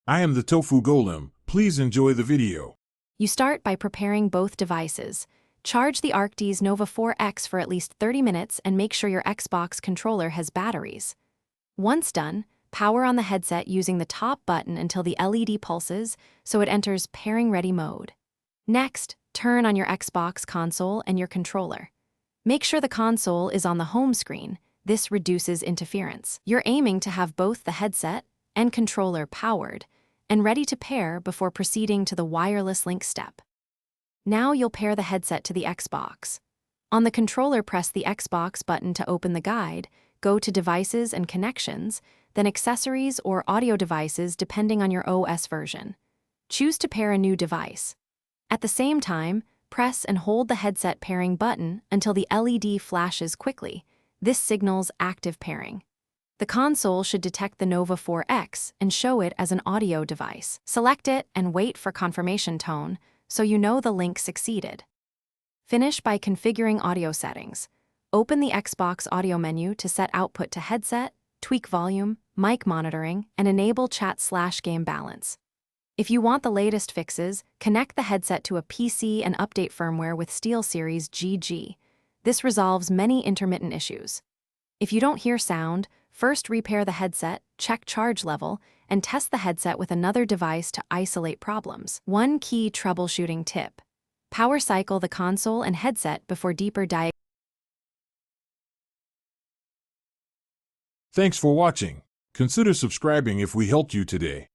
I am the Tofu Golem. Please enjoy the video. You start by preparing both devices. Charge the Arctis Nova 4X for at least 30 minutes and make sure your Xbox controller has batteries. Once done, power on the headset using the top button until the LED pulses so it enters pairing-ready mode. Next, turn on your Xbox console and your controller. Make sure the console is on the home screen. This reduces interference. You're aiming to have both the headset and controller powered and ready to pair before proceeding to the wireless link step. Now you'll pair the headset to the Xbox. On the controller, press the Xbox button to open the guide, go to Devices and Connections, then Accessories or Audio Devices depending on your OS version. Choose to pair a new device. At the same time, press and hold the headset pairing button until the LED flashes quickly. This signals active pairing. The console should detect the Nova 4X and show it as an audio device. Select it and wait for confirmation tone so you know the link succeeded. Finish by configuring audio settings. Open the Xbox audio menu to set output to headset, tweak volume, mic monitoring, and enable chat/game balance. If you want the latest fixes, connect the headset to a PC and update firmware with SteelSeries GG. This resolves many intermittent issues. If you don't hear sound, first repair the headset, check charge level, and test the headset with another device to isolate problems. One key troubleshooting tip: power cycle the console and headset before deeper diagnosis. Thanks for watching. Consider subscribing if we helped you today.